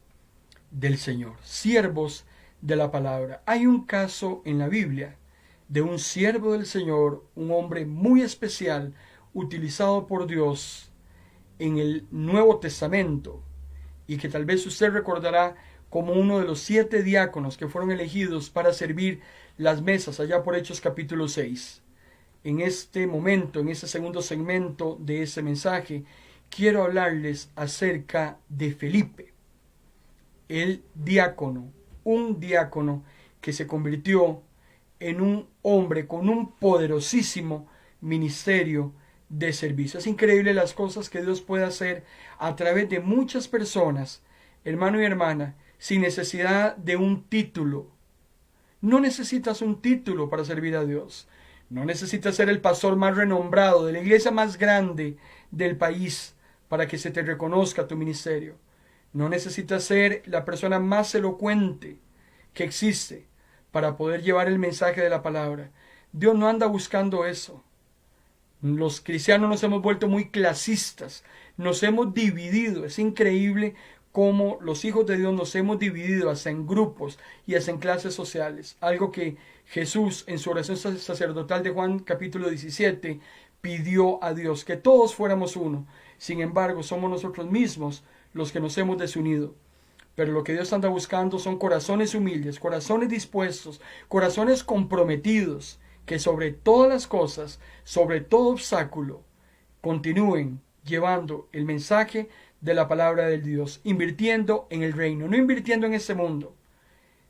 del Señor. Siervos de la palabra. Hay un caso en la Biblia de un siervo del Señor, un hombre muy especial, utilizado por Dios en el Nuevo Testamento, y que tal vez usted recordará como uno de los 7 diáconos que fueron elegidos para servir las mesas allá por Hechos capítulo 6. En este momento, en este segundo segmento de ese mensaje, quiero hablarles acerca de Felipe, el diácono, un diácono que se convirtió en un hombre con un poderosísimo ministerio de servicio. Es increíble las cosas que Dios puede hacer a través de muchas personas, hermano y hermana, sin necesidad de un título. No necesitas un título para servir a Dios. No necesitas ser el pastor más renombrado de la iglesia más grande del país para que se te reconozca tu ministerio. No necesitas ser la persona más elocuente que existe para poder llevar el mensaje de la palabra. Dios no anda buscando eso. Los cristianos nos hemos vuelto muy clasistas, nos hemos dividido. Es increíble cómo los hijos de Dios nos hemos dividido hasta en grupos y hasta en clases sociales. Algo que Jesús en su oración sacerdotal de Juan capítulo 17 pidió a Dios, que todos fuéramos uno. Sin embargo, somos nosotros mismos los que nos hemos desunido. Pero lo que Dios anda buscando son corazones humildes, corazones dispuestos, corazones comprometidos, que sobre todas las cosas, sobre todo obstáculo, continúen llevando el mensaje de la palabra de Dios, invirtiendo en el reino, no invirtiendo en este mundo.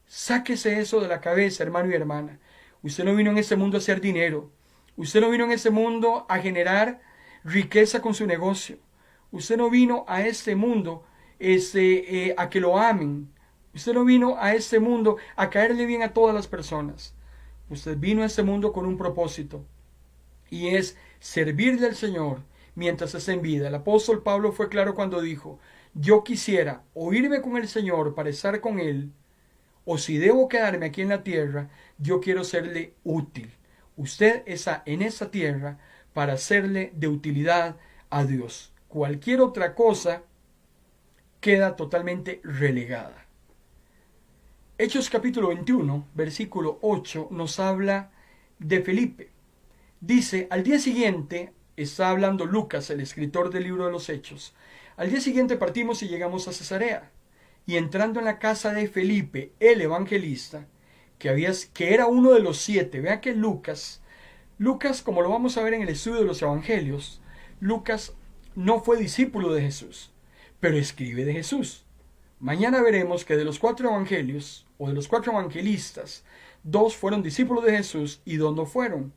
Sáquese eso de la cabeza, hermano y hermana. Usted no vino en este mundo a hacer dinero. Usted no vino en este mundo a generar riqueza con su negocio. Usted no vino a este mundo a que lo amen. Usted no vino a este mundo a caerle bien a todas las personas. Usted vino a este mundo con un propósito, y es servirle al Señor mientras esté en vida. El apóstol Pablo fue claro cuando dijo: yo quisiera o irme con el Señor para estar con Él, o si debo quedarme aquí en la tierra, yo quiero serle útil. Usted está en esta tierra para serle de utilidad a Dios. Cualquier otra cosa queda totalmente relegada. Hechos capítulo 21, versículo 8, nos habla de Felipe. Dice, al día siguiente, está hablando Lucas, el escritor del libro de los Hechos, al día siguiente partimos y llegamos a Cesarea, y entrando en la casa de Felipe, el evangelista, que era uno de los 7, vea que Lucas, como lo vamos a ver en el estudio de los evangelios, Lucas no fue discípulo de Jesús, pero escribe de Jesús. Mañana veremos que de los 4 evangelios, o de los 4 evangelistas, 2 fueron discípulos de Jesús y 2 no fueron.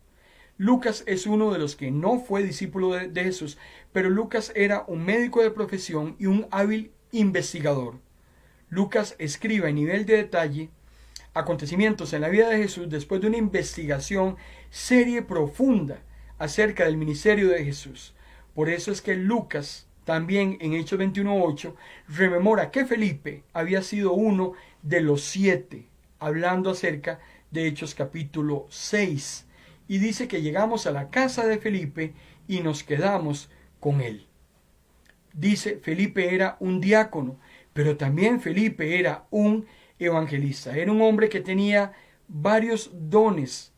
Lucas es uno de los que no fue discípulo de Jesús, pero Lucas era un médico de profesión y un hábil investigador. Lucas escribe a nivel de detalle acontecimientos en la vida de Jesús después de una investigación seria y profunda acerca del ministerio de Jesús. Por eso es que Lucas también en Hechos 21:8 rememora que Felipe había sido uno de los 7, hablando acerca de Hechos capítulo 6. Y dice que llegamos a la casa de Felipe y nos quedamos con él. Dice, Felipe era un diácono, pero también Felipe era un evangelista. Era un hombre que tenía varios dones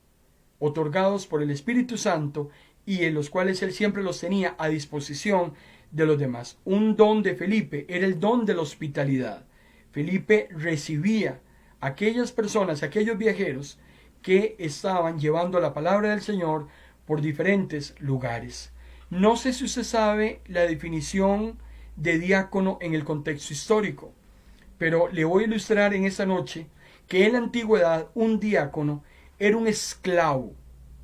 otorgados por el Espíritu Santo y en los cuales él siempre los tenía a disposición de los demás. Un don de Felipe era el don de la hospitalidad. Felipe recibía a aquellas personas, a aquellos viajeros que estaban llevando la palabra del Señor por diferentes lugares. No sé si usted sabe la definición de diácono en el contexto histórico, pero le voy a ilustrar en esta noche que en la antigüedad un diácono era un esclavo.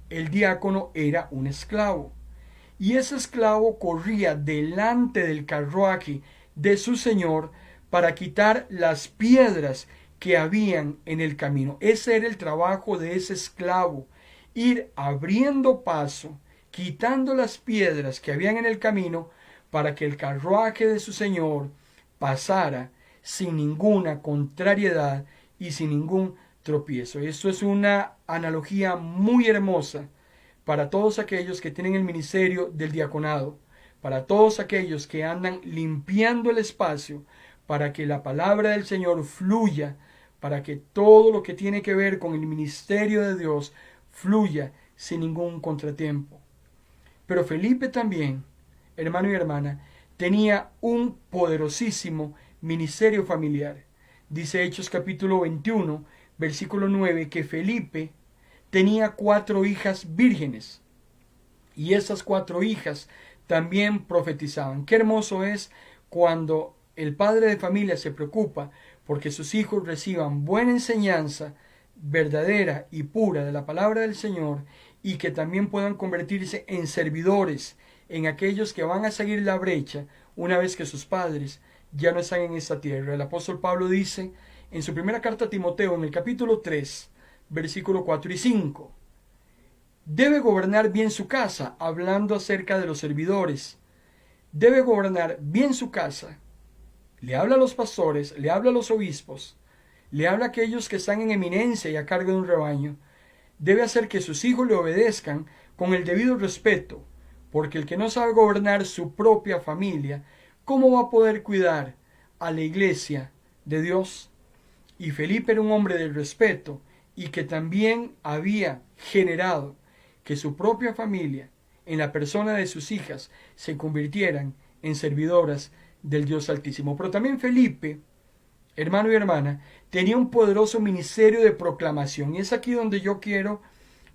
El diácono era un esclavo. Y ese esclavo corría delante del carruaje de su señor para quitar las piedras que habían en el camino. Ese era el trabajo de ese esclavo, ir abriendo paso, quitando las piedras que habían en el camino para que el carruaje de su señor pasara sin ninguna contrariedad y sin ningún tropiezo. Esto es una analogía muy hermosa para todos aquellos que tienen el ministerio del diaconado, para todos aquellos que andan limpiando el espacio para que la palabra del Señor fluya, para que todo lo que tiene que ver con el ministerio de Dios fluya sin ningún contratiempo. Pero Felipe también, hermano y hermana, tenía un poderosísimo ministerio familiar. Dice Hechos capítulo 21, versículo 9, que Felipe tenía 4 hijas vírgenes, y esas 4 hijas también profetizaban. Qué hermoso es cuando el padre de familia se preocupa porque sus hijos reciban buena enseñanza verdadera y pura de la palabra del Señor, y que también puedan convertirse en servidores, en aquellos que van a seguir la brecha una vez que sus padres ya no están en esta tierra. El apóstol Pablo dice en su primera carta a Timoteo, en el capítulo 3, versículo 4 y 5, debe gobernar bien su casa, hablando acerca de los servidores. Debe gobernar bien su casa. Le habla a los pastores, le habla a los obispos, le habla a aquellos que están en eminencia y a cargo de un rebaño. Debe hacer que sus hijos le obedezcan con el debido respeto, porque el que no sabe gobernar su propia familia, ¿cómo va a poder cuidar a la iglesia de Dios? Y Felipe era un hombre del respeto, y que también había generado que su propia familia, en la persona de sus hijas, se convirtieran en servidoras del Dios Altísimo. Pero también Felipe, hermano y hermana, tenía un poderoso ministerio de proclamación. Y es aquí donde yo quiero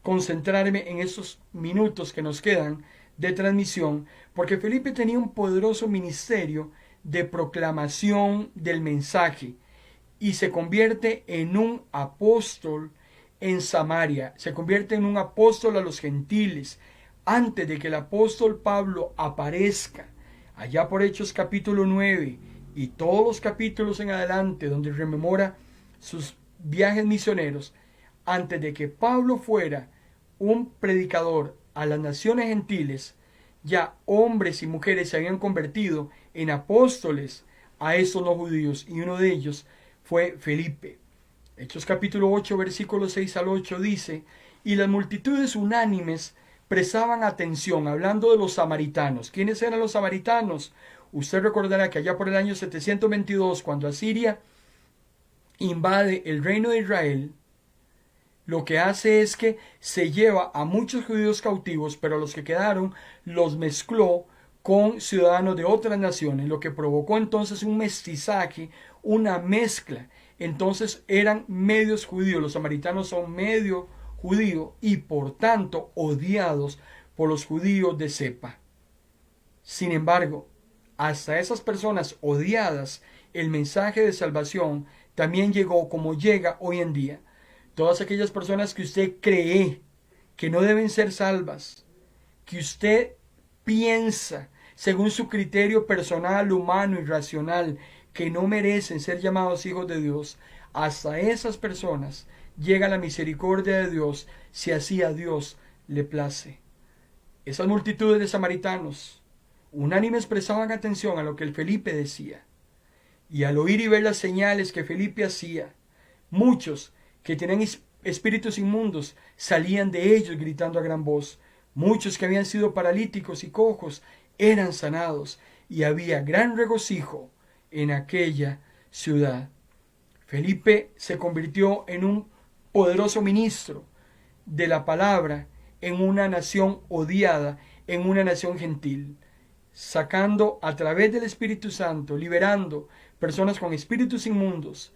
concentrarme en estos minutos que nos quedan de transmisión, porque Felipe tenía un poderoso ministerio de proclamación del mensaje y se convierte en un apóstol en Samaria, se convierte en un apóstol a los gentiles, antes de que el apóstol Pablo aparezca, allá por Hechos capítulo 9 y todos los capítulos en adelante, donde rememora sus viajes misioneros, antes de que Pablo fuera un predicador a las naciones gentiles, ya hombres y mujeres se habían convertido en apóstoles a esos no judíos, y uno de ellos fue Felipe. Hechos capítulo 8, versículos 6 al 8 dice, y las multitudes unánimes prestaban atención, hablando de los samaritanos. ¿Quiénes eran los samaritanos? Usted recordará que allá por el año 722, cuando Asiria invade el reino de Israel, lo que hace es que se lleva a muchos judíos cautivos, pero a los que quedaron los mezcló con ciudadanos de otras naciones, lo que provocó entonces un mestizaje, una mezcla. Entonces eran medios judíos, los samaritanos son medio judío y por tanto odiados por los judíos de cepa. Sin embargo, hasta esas personas odiadas, el mensaje de salvación también llegó como llega hoy en día. Todas aquellas personas que usted cree que no deben ser salvas, que usted piensa según su criterio personal, humano y racional, que no merecen ser llamados hijos de Dios, hasta esas personas llega la misericordia de Dios, si así a Dios le place. Esas multitudes de samaritanos unánimes prestaban atención a lo que el Felipe decía, y al oír y ver las señales que Felipe hacía, muchos que tenían espíritus inmundos salían de ellos gritando a gran voz. Muchos que habían sido paralíticos y cojos eran sanados, y había gran regocijo en aquella ciudad. Felipe se convirtió en un poderoso ministro de la palabra en una nación odiada, en una nación gentil, sacando a través del Espíritu Santo, liberando personas con espíritus inmundos,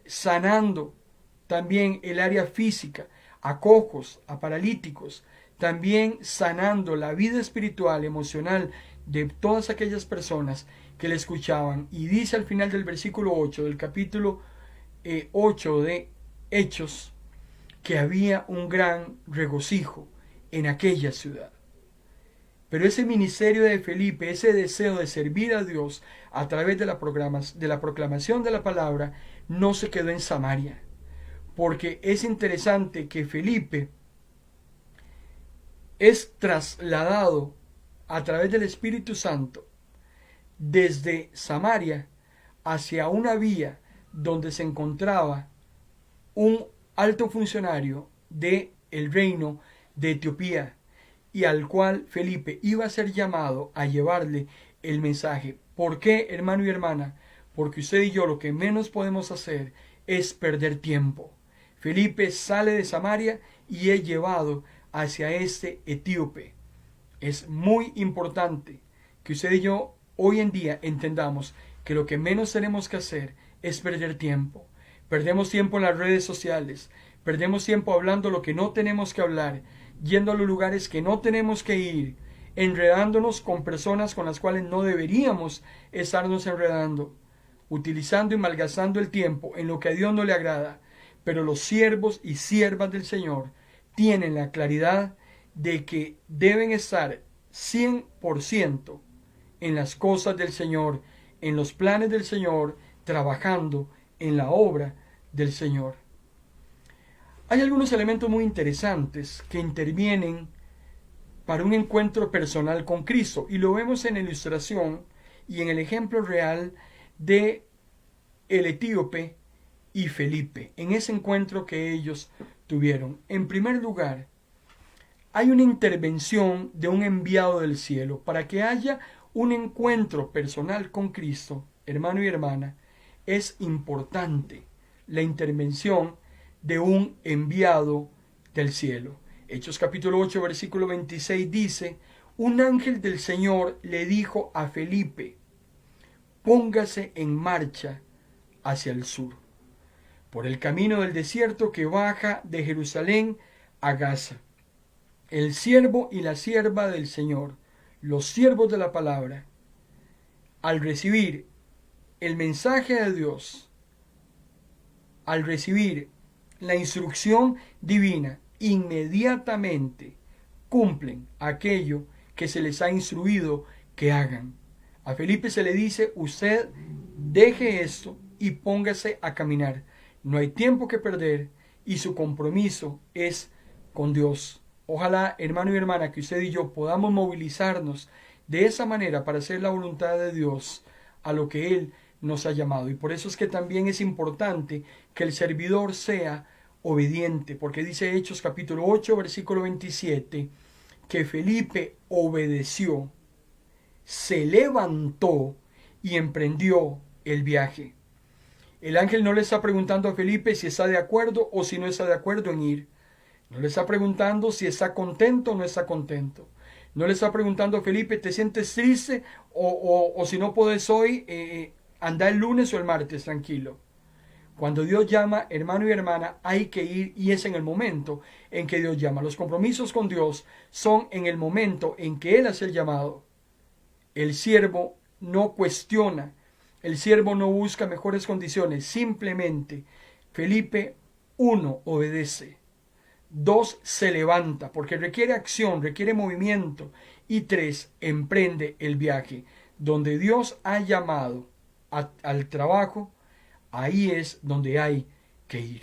sanando también el área física, a cojos, a paralíticos, también sanando la vida espiritual, emocional de todas aquellas personas que le escuchaban. Y dice al final del versículo 8 del capítulo 8 de Hechos, que había un gran regocijo en aquella ciudad. Pero ese ministerio de Felipe, ese deseo de servir a Dios a través de la proclamación de la palabra, no se quedó en Samaria. Porque es interesante que Felipe es trasladado a través del Espíritu Santo desde Samaria hacia una vía donde se encontraba un alto funcionario del reino de Etiopía, y al cual Felipe iba a ser llamado a llevarle el mensaje. ¿Por qué, hermano y hermana? Porque usted y yo lo que menos podemos hacer es perder tiempo. Felipe sale de Samaria y es llevado hacia este etíope. Es muy importante que usted y yo hoy en día entendamos que lo que menos tenemos que hacer es perder tiempo. Perdemos tiempo en las redes sociales, perdemos tiempo hablando lo que no tenemos que hablar, yendo a los lugares que no tenemos que ir, enredándonos con personas con las cuales no deberíamos estarnos enredando, utilizando y malgastando el tiempo en lo que a Dios no le agrada. Pero los siervos y siervas del Señor tienen la claridad de que deben estar 100% en las cosas del Señor, en los planes del Señor, trabajando en la obra del Señor. Hay algunos elementos muy interesantes que intervienen para un encuentro personal con Cristo, y lo vemos en la ilustración y en el ejemplo real de el etíope y Felipe, en ese encuentro que ellos tuvieron. En primer lugar, hay una intervención de un enviado del cielo. Para que haya un encuentro personal con Cristo, hermano y hermana, es importante la intervención de un enviado del cielo. Hechos capítulo 8, versículo 26 dice: un ángel del Señor le dijo a Felipe: póngase en marcha hacia el sur, por el camino del desierto que baja de Jerusalén a Gaza. El siervo y la sierva del Señor, los siervos de la palabra, al recibir el mensaje de Dios, al recibir la instrucción divina, inmediatamente cumplen aquello que se les ha instruido que hagan. A Felipe se le dice: usted deje esto y póngase a caminar. No hay tiempo que perder y su compromiso es con Dios. Ojalá, hermano y hermana, que usted y yo podamos movilizarnos de esa manera para hacer la voluntad de Dios a lo que Él nos ha llamado. Y por eso es que también es importante que el servidor sea obediente, porque dice Hechos capítulo 8, versículo 27, que Felipe obedeció, se levantó y emprendió el viaje. El ángel no le está preguntando a Felipe si está de acuerdo o si no está de acuerdo en ir. No le está preguntando si está contento o no está contento. No le está preguntando a Felipe: ¿te sientes triste? O si no puedes hoy, anda el lunes o el martes, tranquilo. Cuando Dios llama, hermano y hermana, hay que ir, y es en el momento en que Dios llama. Los compromisos con Dios son en el momento en que Él hace el llamado. El siervo no cuestiona, el siervo no busca mejores condiciones, simplemente Felipe, 1, obedece. 2, se levanta, porque requiere acción, requiere movimiento. Y 3, emprende el viaje. Donde Dios ha llamado al trabajo, ahí es donde hay que ir.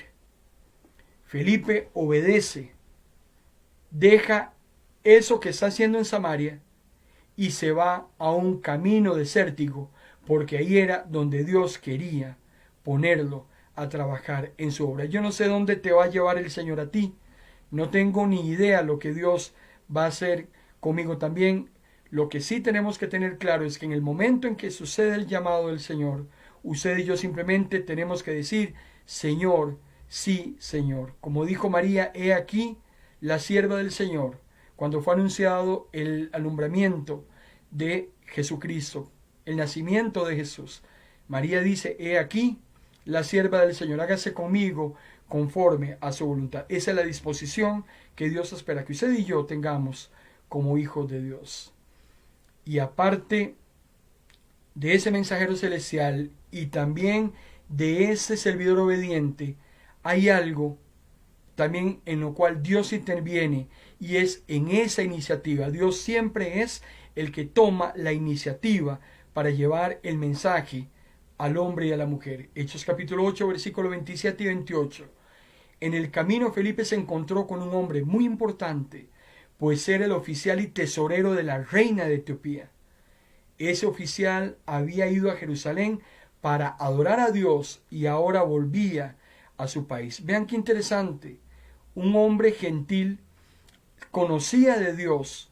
Felipe obedece, deja eso que está haciendo en Samaria y se va a un camino desértico, porque ahí era donde Dios quería ponerlo a trabajar en su obra. Yo no sé dónde te va a llevar el Señor a ti. No tengo ni idea lo que Dios va a hacer conmigo también. Lo que sí tenemos que tener claro es que en el momento en que sucede el llamado del Señor, usted y yo simplemente tenemos que decir: Señor, sí, Señor. Como dijo María: he aquí la sierva del Señor, cuando fue anunciado el alumbramiento de Jesucristo, el nacimiento de Jesús. María dice: he aquí la sierva del Señor, hágase conmigo conforme a su voluntad. Esa es la disposición que Dios espera que usted y yo tengamos como hijos de Dios. Y aparte de ese mensajero celestial y también de ese servidor obediente, hay algo también en lo cual Dios interviene, y es en esa iniciativa. Dios siempre es el que toma la iniciativa para llevar el mensaje al hombre y a la mujer. Hechos capítulo 8, versículos 27 y 28. En el camino Felipe se encontró con un hombre muy importante, pues era el oficial y tesorero de la reina de Etiopía. Ese oficial había ido a Jerusalén para adorar a Dios y ahora volvía a su país. Vean qué interesante. Un hombre gentil conocía de Dios,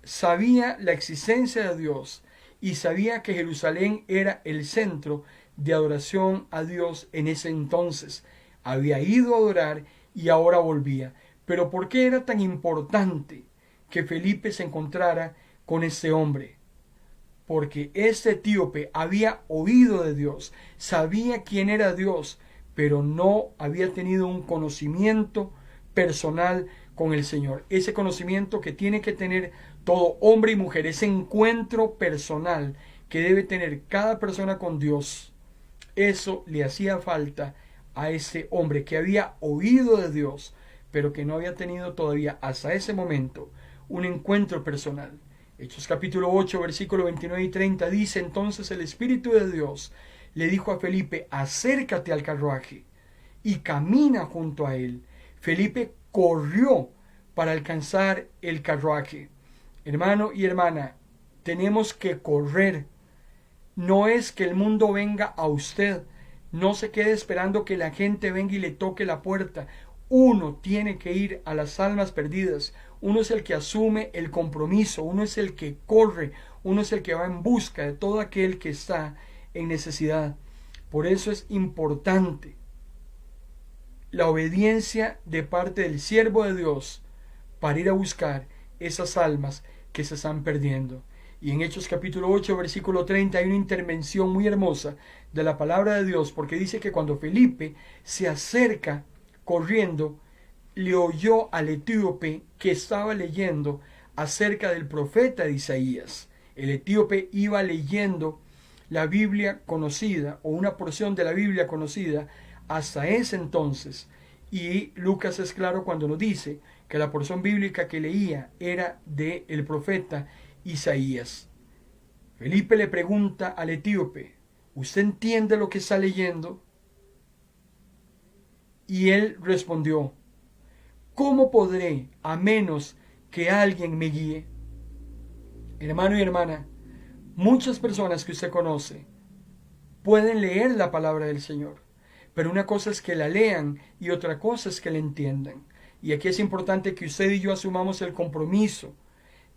sabía la existencia de Dios y sabía que Jerusalén era el centro de adoración a Dios en ese entonces. Había ido a adorar y ahora volvía. Pero ¿por qué era tan importante que Felipe se encontrara con este hombre? Porque este etíope había oído de Dios, sabía quién era Dios, pero no había tenido un conocimiento personal con el Señor. Ese conocimiento que tiene que tener todo hombre y mujer, ese encuentro personal que debe tener cada persona con Dios. Eso le hacía falta a ese hombre que había oído de Dios, pero que no había tenido todavía hasta ese momento un encuentro personal. Hechos capítulo 8, versículo 29 y 30 dice: entonces el Espíritu de Dios le dijo a Felipe: acércate al carruaje y camina junto a él. Felipe corrió para alcanzar el carruaje. Hermano y hermana, tenemos que correr. No es que el mundo venga a usted. No se quede esperando que la gente venga y le toque la puerta. Uno tiene que ir a las almas perdidas. Uno es el que asume el compromiso. Uno es el que corre. Uno es el que va en busca de todo aquel que está en necesidad. Por eso es importante la obediencia de parte del siervo de Dios para ir a buscar esas almas que se están perdiendo. Y en Hechos capítulo 8, versículo 30 hay una intervención muy hermosa de la palabra de Dios, porque dice que cuando Felipe se acerca corriendo, le oyó al etíope que estaba leyendo acerca del profeta de Isaías. El etíope iba leyendo la Biblia conocida, o una porción de la Biblia conocida hasta ese entonces. Y Lucas es claro cuando nos dice que la porción bíblica que leía era del profeta Isaías. Felipe le pregunta al etíope: ¿usted entiende lo que está leyendo? Y él respondió: ¿cómo podré a menos que alguien me guíe? Hermano y hermana, muchas personas que usted conoce pueden leer la palabra del Señor, pero una cosa es que la lean y otra cosa es que la entiendan. Y aquí es importante que usted y yo asumamos el compromiso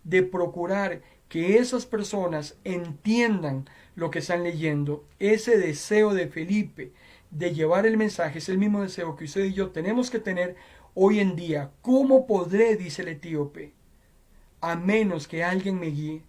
de procurar que esas personas entiendan lo que están leyendo. Ese deseo de Felipe de llevar el mensaje es el mismo deseo que usted y yo tenemos que tener hoy en día. ¿Cómo podré, dice el etíope, a menos que alguien me guíe?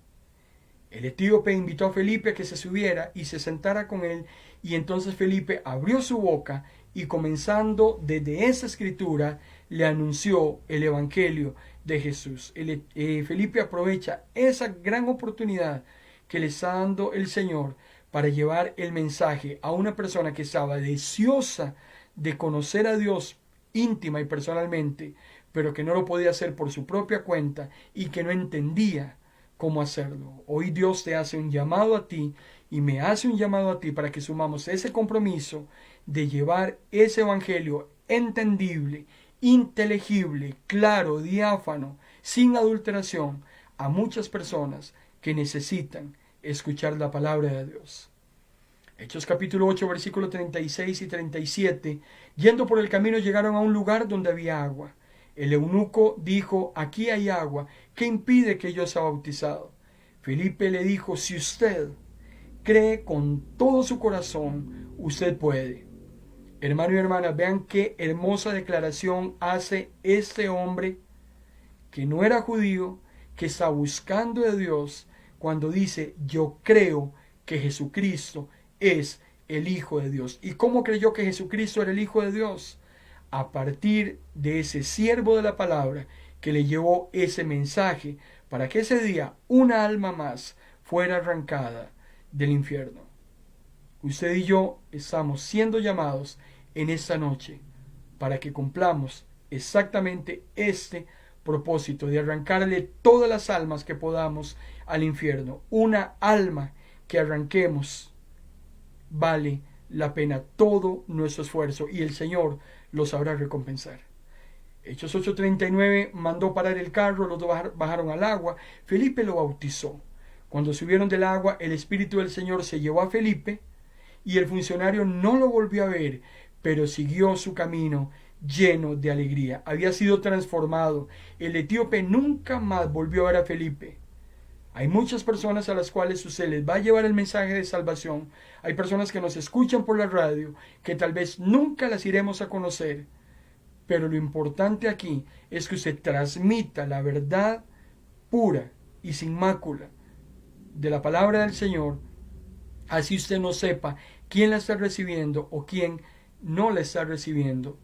El etíope invitó a Felipe a que se subiera y se sentara con él, y entonces Felipe abrió su boca y, comenzando desde esa escritura, le anunció el evangelio de Jesús. Felipe aprovecha esa gran oportunidad que le está dando el Señor para llevar el mensaje a una persona que estaba deseosa de conocer a Dios íntima y personalmente, pero que no lo podía hacer por su propia cuenta y que no entendía cómo hacerlo. Hoy Dios te hace un llamado a ti y me hace un llamado a ti para que sumamos ese compromiso de llevar ese evangelio entendible, inteligible, claro, diáfano, sin adulteración, a muchas personas que necesitan escuchar la palabra de Dios. Hechos capítulo 8, versículos 36 y 37. Yendo por el camino llegaron a un lugar donde había agua. El eunuco dijo: aquí hay agua, ¿qué impide que yo sea bautizado? Felipe le dijo: si usted cree con todo su corazón, usted puede. Hermano y hermana, vean qué hermosa declaración hace este hombre que no era judío, que está buscando de Dios, cuando dice: yo creo que Jesucristo es el Hijo de Dios. ¿Y cómo creyó que Jesucristo era el Hijo de Dios? A partir de ese siervo de la palabra que le llevó ese mensaje para que ese día una alma más fuera arrancada del infierno. Usted y yo estamos siendo llamados en esta noche para que cumplamos exactamente este propósito de arrancarle todas las almas que podamos al infierno. Una alma que arranquemos vale la pena todo nuestro esfuerzo y el Señor lo sabrá recompensar. Hechos 8:39 mandó parar el carro, los dos bajaron al agua, Felipe lo bautizó. Cuando subieron del agua, el Espíritu del Señor se llevó a Felipe y el funcionario no lo volvió a ver, pero siguió su camino lleno de alegría. Había sido transformado. El etíope nunca más volvió a ver a Felipe. Hay muchas personas a las cuales usted les va a llevar el mensaje de salvación. Hay personas que nos escuchan por la radio, que tal vez nunca las iremos a conocer. Pero lo importante aquí es que usted transmita la verdad pura y sin mácula de la palabra del Señor. Así usted no sepa quién la está recibiendo o quién no la está recibiendo.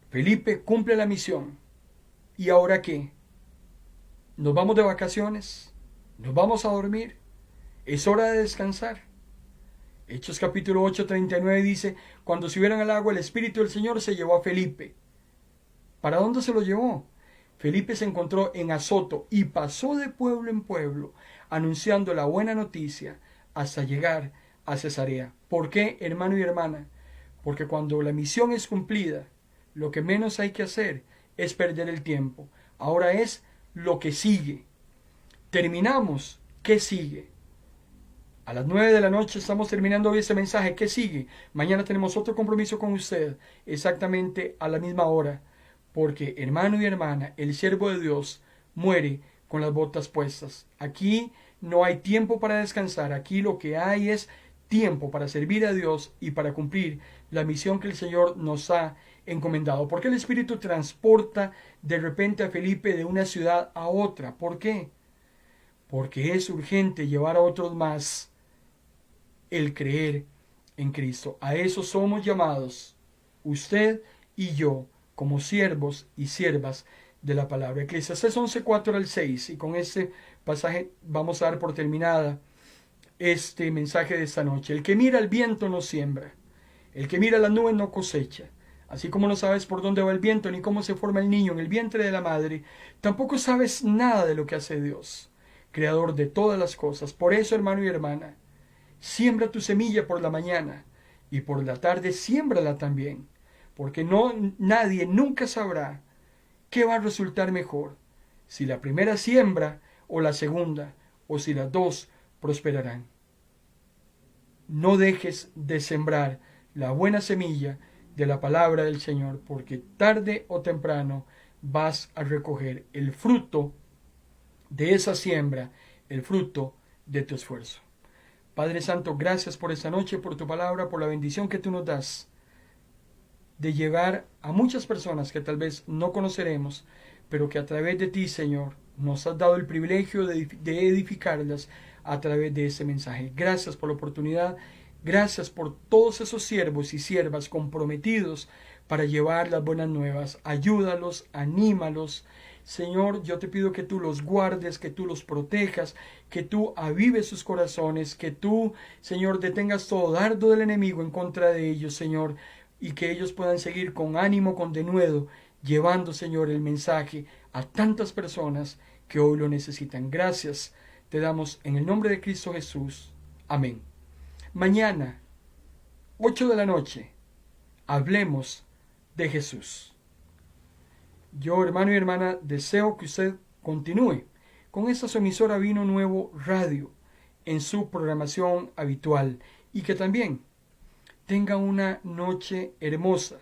Felipe cumple la misión. ¿Y ahora qué? ¿Nos vamos de vacaciones? ¿Nos vamos a dormir? Es hora de descansar. Hechos capítulo 8:39 dice: cuando subieron al agua, el Espíritu del Señor se llevó a Felipe. ¿Para dónde se lo llevó? Felipe se encontró en Azoto y pasó de pueblo en pueblo, anunciando la buena noticia hasta llegar a Cesarea. ¿Por qué, hermano y hermana? Porque cuando la misión es cumplida, lo que menos hay que hacer es perder el tiempo. Ahora es lo que sigue. Terminamos. ¿Qué sigue? A las 9 de la noche estamos terminando hoy ese mensaje. ¿Qué sigue? Mañana tenemos otro compromiso con usted, exactamente a la misma hora. Porque, hermano y hermana, el siervo de Dios muere con las botas puestas. Aquí no hay tiempo para descansar. Aquí lo que hay es tiempo para servir a Dios y para cumplir la misión que el Señor nos ha encomendado. ¿Por qué el Espíritu transporta de repente a Felipe de una ciudad a otra? ¿Por qué? Porque es urgente llevar a otros más el creer en Cristo. A eso somos llamados, usted y yo, como siervos y siervas de la palabra. Eclesiastés 11:4-6, y con este pasaje vamos a dar por terminada este mensaje de esta noche. El que mira el viento no siembra, el que mira las nubes no cosecha. Así como no sabes por dónde va el viento ni cómo se forma el niño en el vientre de la madre, tampoco sabes nada de lo que hace Dios, creador de todas las cosas. Por eso, hermano y hermana, siembra tu semilla por la mañana y por la tarde siémbrala también, porque nadie nunca sabrá qué va a resultar mejor, si la primera siembra o la segunda, o si las dos prosperarán. No dejes de sembrar la buena semilla de la palabra del Señor, porque tarde o temprano vas a recoger el fruto de esa siembra, el fruto de tu esfuerzo. Padre Santo, gracias por esta noche, por tu palabra, por la bendición que tú nos das de llegar a muchas personas que tal vez no conoceremos, pero que a través de ti, Señor, nos has dado el privilegio de edificarlas a través de ese mensaje. Gracias por la oportunidad, gracias por todos esos siervos y siervas comprometidos para llevar las buenas nuevas. Ayúdalos, anímalos. Señor, yo te pido que tú los guardes, que tú los protejas, que tú avives sus corazones, que tú, Señor, detengas todo dardo del enemigo en contra de ellos, Señor, y que ellos puedan seguir con ánimo, con denuedo, llevando, Señor, el mensaje a tantas personas que hoy lo necesitan. Gracias te damos en el nombre de Cristo Jesús. Amén. Mañana, 8 de la noche, hablemos de Jesús. Yo, hermano y hermana, deseo que usted continúe con esta su emisora Vino Nuevo Radio en su programación habitual y que también tenga una noche hermosa,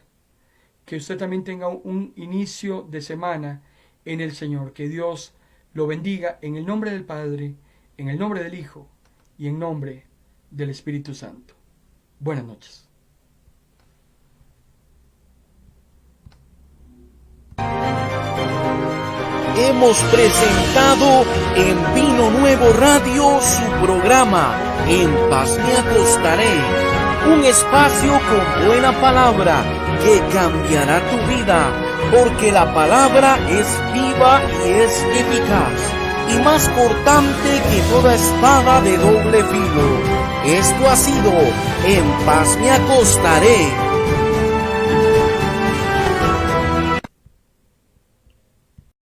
que usted también tenga un inicio de semana en el Señor. Que Dios lo bendiga en el nombre del Padre, en el nombre del Hijo y en nombre del Espíritu Santo. Buenas noches.
Hemos presentado en Vino Nuevo Radio su programa En Paz Me Acostaré, un espacio con buena palabra que cambiará tu vida, porque la palabra es viva y es eficaz, y más cortante que toda espada de doble filo. Esto ha sido En Paz Me Acostaré.